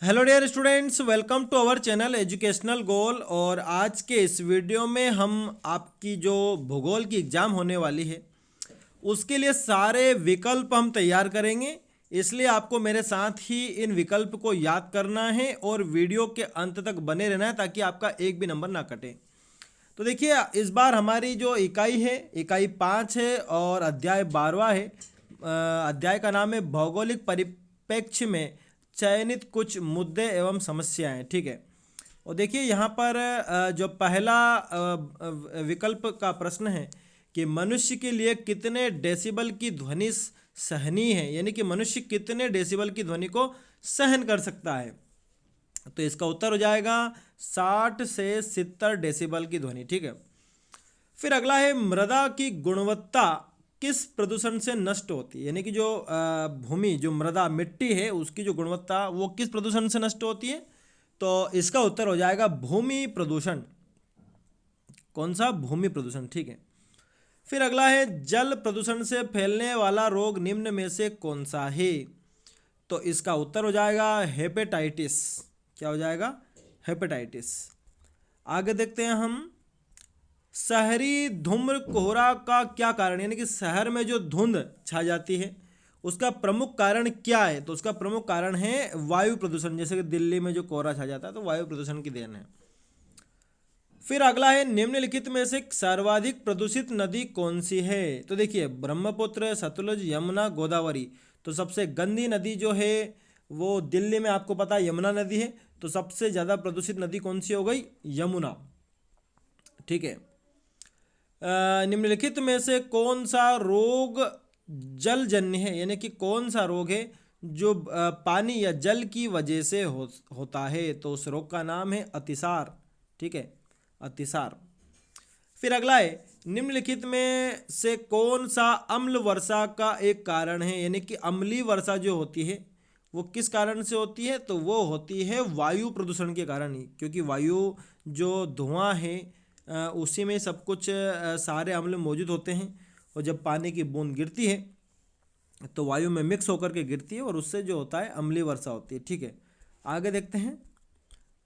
Hello dear students, welcome to our channel educational goal. और आज के इस वीडियो में हम आपकी जो भूगोल की एग्ज़ाम होने वाली है उसके लिए सारे विकल्प हम तैयार करेंगे। इसलिए आपको मेरे साथ ही इन विकल्प को याद करना है और वीडियो के अंत तक बने रहना है ताकि आपका एक भी नंबर ना कटे। तो देखिए, इस बार हमारी जो इकाई है, इकाई 5 है और अध्याय 12वां है। अध्याय का नाम है भौगोलिक परिप्रेक्ष्य में चयनित कुछ मुद्दे एवं समस्याएं। ठीक है। और देखिए यहाँ पर जो पहला विकल्प का प्रश्न है कि मनुष्य के लिए कितने डेसिबल की ध्वनि सहनीय है, यानी कि मनुष्य कितने डेसिबल की ध्वनि को सहन कर सकता है। तो इसका उत्तर हो जाएगा 60 से 70 डेसिबल की ध्वनि। ठीक है। फिर अगला है मृदा की गुणवत्ता किस प्रदूषण से नष्ट होती है, यानी कि जो भूमि, जो मृदा मिट्टी है उसकी जो गुणवत्ता वो किस प्रदूषण से नष्ट होती है। तो इसका उत्तर हो जाएगा भूमि प्रदूषण। कौन सा? भूमि प्रदूषण। ठीक है। फिर अगला है जल प्रदूषण से फैलने वाला रोग निम्न में से कौन सा है। तो इसका उत्तर हो जाएगा हेपेटाइटिस। क्या हो जाएगा? हेपेटाइटिस। आगे देखते हैं हम, शहरी धूम्र कोहरा का क्या कारण, यानी कि शहर में जो धुंध छा जाती है उसका प्रमुख कारण क्या है। तो उसका प्रमुख कारण है वायु प्रदूषण। जैसे कि दिल्ली में जो कोहरा छा जाता है तो वायु प्रदूषण की देन है। फिर अगला है निम्नलिखित में से सर्वाधिक प्रदूषित नदी कौन सी है। तो देखिए, ब्रह्मपुत्र, सतलुज, यमुना, गोदावरी। तो सबसे गंदी नदी जो है वो दिल्ली में आपको पता है यमुना नदी है। तो सबसे ज़्यादा प्रदूषित नदी कौन सी हो गई? यमुना। ठीक है। निम्नलिखित में से कौन सा रोग जलजन्य है, यानी कि कौन सा रोग है जो पानी या जल की वजह से होता है। तो उस रोग का नाम है अतिसार। ठीक है, अतिसार। फिर अगला है निम्नलिखित में से कौन सा अम्ल वर्षा का एक कारण है, यानी कि अम्लीय वर्षा जो होती है वो किस कारण से होती है। तो वो होती है वायु प्रदूषण के कारण ही, क्योंकि वायु जो धुआं है उसी में सब कुछ सारे अम्ल मौजूद होते हैं। और जब पानी की बूंद गिरती है तो वायु में मिक्स होकर के गिरती है और उससे जो होता है अम्लीय वर्षा होती है। ठीक है। आगे देखते हैं,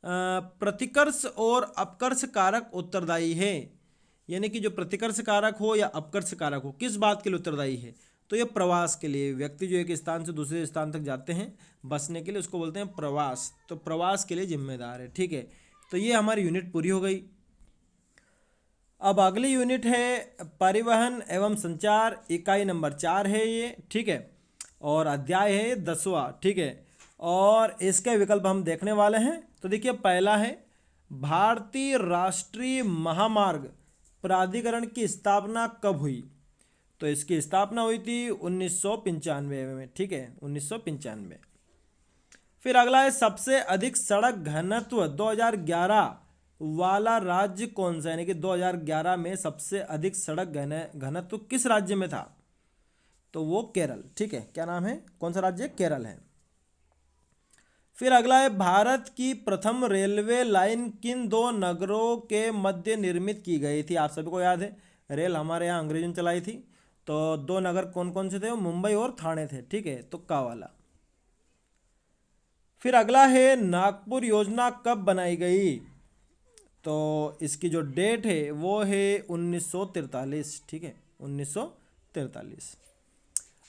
प्रतिकर्ष और अपकर्ष कारक उत्तरदायी है, यानी कि जो प्रतिकर्ष कारक हो या अपकर्ष कारक हो किस बात के लिए उत्तरदायी है। तो ये प्रवास के लिए, व्यक्ति जो एक स्थान से दूसरे स्थान तक जाते हैं बसने के लिए, उसको बोलते हैं प्रवास। तो प्रवास के लिए जिम्मेदार है। ठीक है। तो ये हमारी यूनिट पूरी हो गई। अब अगली यूनिट है परिवहन एवं संचार, इकाई नंबर 4 है ये। ठीक है। और अध्याय है 10वां। ठीक है। और इसके विकल्प हम देखने वाले हैं। तो देखिए, पहला है भारतीय राष्ट्रीय महामार्ग प्राधिकरण की स्थापना कब हुई। तो इसकी स्थापना हुई थी 1995 में। ठीक है, 1995। फिर अगला है सबसे अधिक सड़क घनत्व 2011 वाला राज्य कौन सा, यानी कि 2011 में सबसे अधिक सड़क घनत्व किस राज्य में था। तो वो केरल। ठीक है। क्या नाम है? कौन सा राज्य? केरल है। फिर अगला है भारत की प्रथम रेलवे लाइन किन दो नगरों के मध्य निर्मित की गई थी। आप सभी को याद है रेल हमारे यहाँ अंग्रेजों ने चलाई थी। तो दो नगर कौन कौन से थे? वो मुंबई और ठाणे थे। ठीक है, तुक्का वाला। फिर अगला है नागपुर योजना कब बनाई गई। तो इसकी जो डेट है वो है 1943। ठीक है, 1943।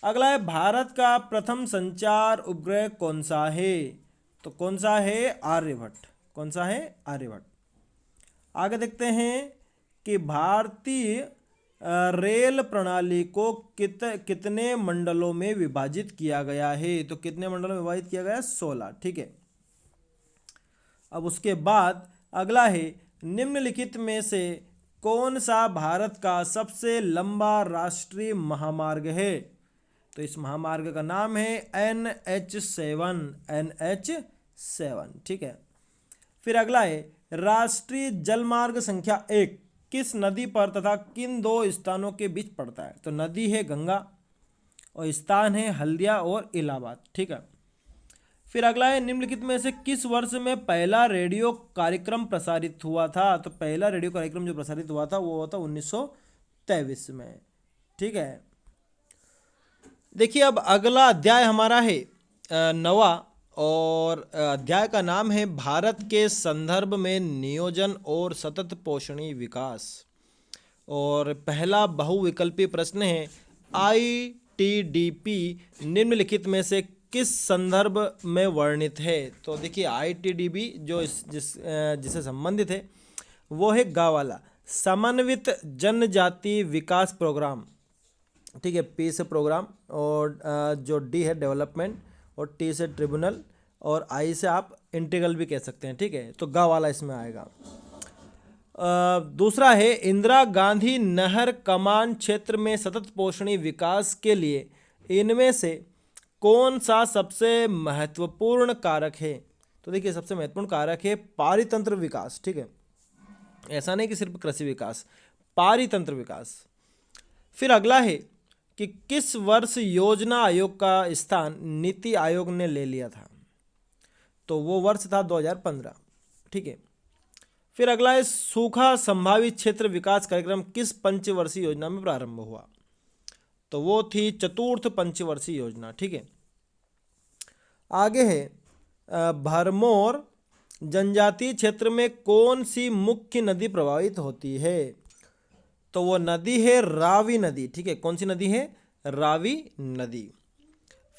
अगला है भारत का प्रथम संचार उपग्रह कौन सा है। तो कौन सा है? आर्यभट्ट। कौन सा है? आर्यभट्ट। आगे देखते हैं कि भारतीय रेल प्रणाली को कितने मंडलों में विभाजित किया गया है। तो कितने मंडलों में विभाजित किया गया? 16। ठीक है। अब उसके बाद अगला है निम्नलिखित में से कौन सा भारत का सबसे लंबा राष्ट्रीय महामार्ग है। तो इस महामार्ग का नाम है NH7। NH7। ठीक है। फिर अगला है राष्ट्रीय जलमार्ग संख्या 1 किस नदी पर तथा किन दो स्थानों के बीच पड़ता है। तो नदी है गंगा और स्थान है हल्दिया और इलाहाबाद। ठीक है। फिर अगला है निम्नलिखित में से किस वर्ष में पहला रेडियो कार्यक्रम प्रसारित हुआ था। तो पहला रेडियो कार्यक्रम जो प्रसारित हुआ था वो हुआ था 1923 में। ठीक है। देखिए, अब अगला अध्याय हमारा है 9वां, और अध्याय का नाम है भारत के संदर्भ में नियोजन और सतत पोषणीय विकास। और पहला बहुविकल्पी प्रश्न है, आईटीडीपी निम्नलिखित में से किस संदर्भ में वर्णित है? तो देखिए आईटीडीपी जो जिससे संबंधित है वो है गा वाला, समन्वित जनजाति विकास प्रोग्राम। ठीक है, पी से प्रोग्राम, और जो डी है डेवलपमेंट, और टी से ट्रिब्यूनल, और आई से आप इंटीग्रल भी कह सकते हैं। ठीक है, तो गा वाला इसमें आएगा। दूसरा है, इंदिरा गांधी नहर कमान क्षेत्र में सतत पोषणीय विकास के लिए इनमें से कौन सा सबसे महत्वपूर्ण कारक है? तो देखिए सबसे महत्वपूर्ण कारक है पारितंत्र विकास। ठीक है, ऐसा नहीं कि सिर्फ कृषि विकास, पारितंत्र विकास। फिर अगला है कि किस वर्ष योजना आयोग का स्थान नीति आयोग ने ले लिया था? तो वो वर्ष था 2015। ठीक है, फिर अगला है, सूखा संभावित क्षेत्र विकास कार्यक्रम किस पंचवर्षीय योजना में प्रारंभ हुआ? तो वो थी चतुर्थ पंचवर्षीय योजना। ठीक है, आगे है, भरमौर जनजातीय क्षेत्र में कौन सी मुख्य नदी प्रभावित होती है? तो वो नदी है रावी नदी। ठीक है, कौन सी नदी है? रावी नदी।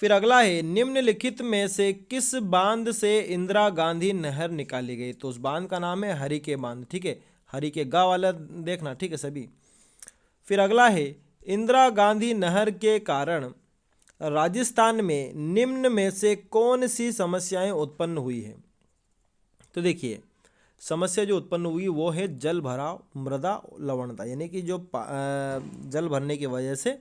फिर अगला है, निम्नलिखित में से किस बांध से इंदिरा गांधी नहर निकाली गई? तो उस बांध का नाम है हरिके बांध। ठीक है, हरिके गा वाला देखना। ठीक है सभी। फिर अगला है, इंदिरा गांधी नहर के कारण राजस्थान में निम्न में से कौन सी समस्याएं उत्पन्न हुई है? तो देखिए समस्या जो उत्पन्न हुई वो है जल भराव, मृदा लवणता, यानी कि जो जल भरने की वजह से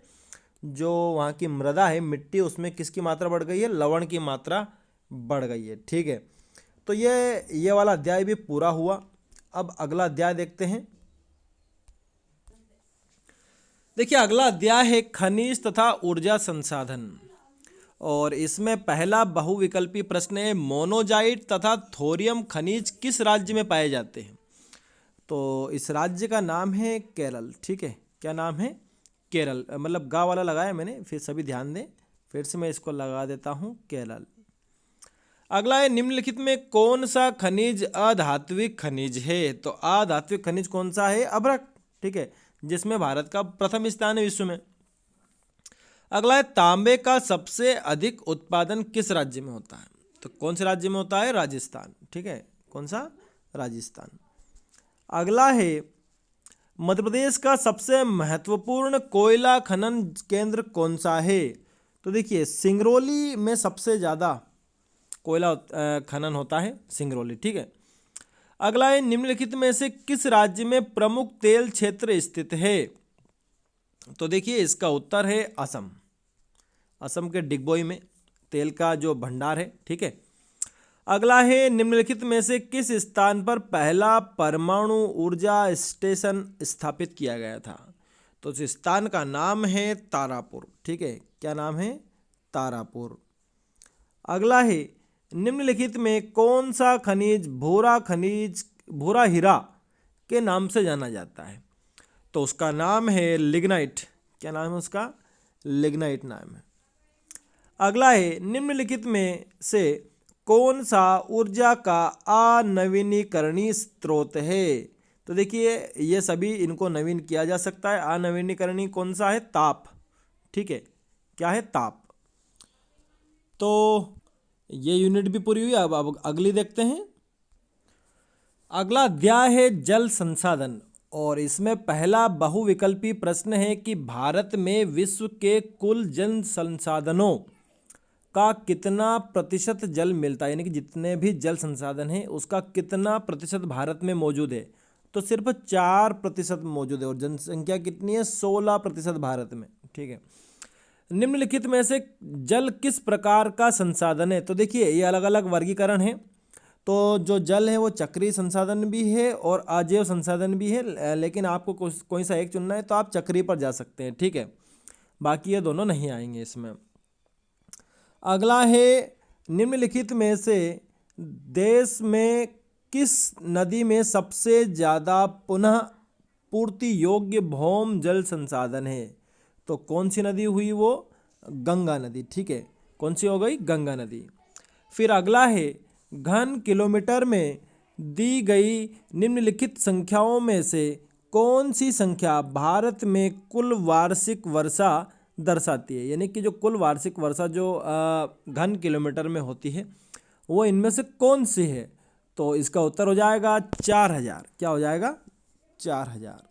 जो वहाँ की मृदा है, मिट्टी, उसमें किसकी मात्रा बढ़ गई है? लवण की मात्रा बढ़ गई है। ठीक है, तो ये वाला अध्याय भी पूरा हुआ। अब अगला अध्याय देखते हैं। देखिए अगला अध्याय है खनिज तथा ऊर्जा संसाधन, और इसमें पहला बहुविकल्पी प्रश्न है, मोनोजाइट तथा थोरियम खनिज किस राज्य में पाए जाते हैं? तो इस राज्य का नाम है केरल। ठीक है, क्या नाम है? केरल। मतलब गा वाला लगाया मैंने, फिर सभी ध्यान दें, फिर से मैं इसको लगा देता हूँ, केरल। अगला है, निम्नलिखित में कौन सा खनिज अधात्विक खनिज है? तो अधात्विक खनिज कौन सा है? अभ्रक। ठीक है, जिसमें भारत का प्रथम स्थान है विश्व में। अगला है, तांबे का सबसे अधिक उत्पादन किस राज्य में होता है? तो कौन से राज्य में होता है? राजस्थान। ठीक है, कौन सा? राजस्थान। अगला है, मध्य प्रदेश का सबसे महत्वपूर्ण कोयला खनन केंद्र कौन सा है? तो देखिए सिंगरौली में सबसे ज़्यादा कोयला खनन होता है, सिंगरौली। ठीक है, अगला है, निम्नलिखित में से किस राज्य में प्रमुख तेल क्षेत्र स्थित है? तो देखिए इसका उत्तर है असम। असम के डिगबोई में तेल का जो भंडार है। ठीक है, अगला है, निम्नलिखित में से किस स्थान पर पहला परमाणु ऊर्जा स्टेशन स्थापित किया गया था? तो उस स्थान का नाम है तारापुर। ठीक है, क्या नाम है? तारापुर। अगला है, निम्नलिखित में कौन सा खनिज भूरा हीरा के नाम से जाना जाता है? तो उसका नाम है लिग्नाइट। क्या नाम है उसका? लिग्नाइट नाम है। अगला है, निम्नलिखित में से कौन सा ऊर्जा का अनवीनीकरणीय स्रोत है? तो देखिए ये सभी इनको नवीन किया जा सकता है। अनवीनीकरणीय कौन सा है? ताप। ठीक है, क्या है? ताप। तो ये यूनिट भी पूरी हुई। अब अगली देखते हैं। अगला अध्याय है जल संसाधन, और इसमें पहला बहुविकल्पी प्रश्न है कि भारत में विश्व के कुल जल संसाधनों का कितना प्रतिशत जल मिलता है? यानी कि जितने भी जल संसाधन हैं उसका कितना प्रतिशत भारत में मौजूद है? तो सिर्फ 4% मौजूद है, और जनसंख्या कितनी है? 16% भारत में। ठीक है, निम्नलिखित में से जल किस प्रकार का संसाधन है? तो देखिए ये अलग अलग वर्गीकरण है। तो जो जल है वो चक्रीय संसाधन भी है और अजैव संसाधन भी है, लेकिन आपको कोई सा एक चुनना है तो आप चक्रीय पर जा सकते हैं। ठीक है, बाकी ये दोनों नहीं आएंगे इसमें। अगला है, निम्नलिखित में से देश में किस नदी में सबसे ज़्यादा पुनः पूर्ति योग्य भौम जल संसाधन है? तो कौन सी नदी हुई वो? गंगा नदी। ठीक है, कौन सी हो गई? गंगा नदी। फिर अगला है घन किलोमीटर में दी गई निम्नलिखित संख्याओं में से कौन सी संख्या भारत में कुल वार्षिक वर्षा दर्शाती है, यानी कि जो कुल वार्षिक वर्षा जो घन किलोमीटर में होती है वो इनमें से कौन सी है। तो इसका उत्तर हो जाएगा 4000। क्या हो जाएगा? 4000।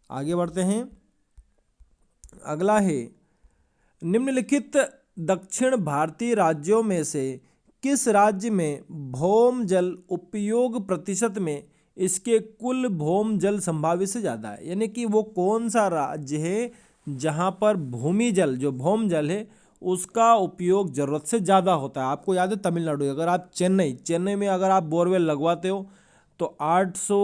आगे बढ़ते हैं। अगला है निम्नलिखित दक्षिण भारतीय राज्यों में से किस राज्य में भौम जल उपयोग प्रतिशत में इसके कुल भौम जल संभावित से ज़्यादा है, यानी कि वो कौन सा राज्य है जहाँ पर भूमि जल जो भौम जल है उसका उपयोग ज़रूरत से ज़्यादा होता है। आपको याद है तमिलनाडु, अगर आप चेन्नई में अगर आप बोरवेल लगवाते हो तो 800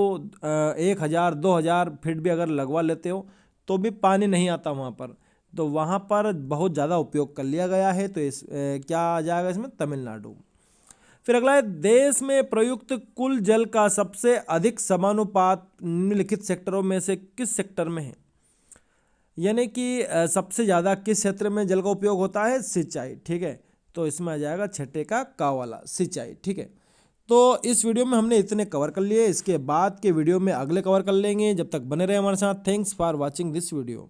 1000 2000 फीट भी अगर लगवा लेते हो तो भी पानी नहीं आता वहाँ पर, तो वहाँ पर बहुत ज़्यादा उपयोग कर लिया गया है। तो इस क्या आ जाएगा इसमें? तमिलनाडु। फिर अगला है देश में प्रयुक्त कुल जल का सबसे अधिक समानुपात निम्नलिखित सेक्टरों में से किस सेक्टर में है, यानी कि सबसे ज़्यादा किस क्षेत्र में जल का उपयोग होता है? सिंचाई। ठीक है, तो इसमें आ जाएगा छठे का वाला सिंचाई। ठीक है, तो इस वीडियो में हमने इतने कवर कर लिए, इसके बाद के वीडियो में अगले कवर कर लेंगे। जब तक बने रहे हमारे साथ। Thanks for watching this video.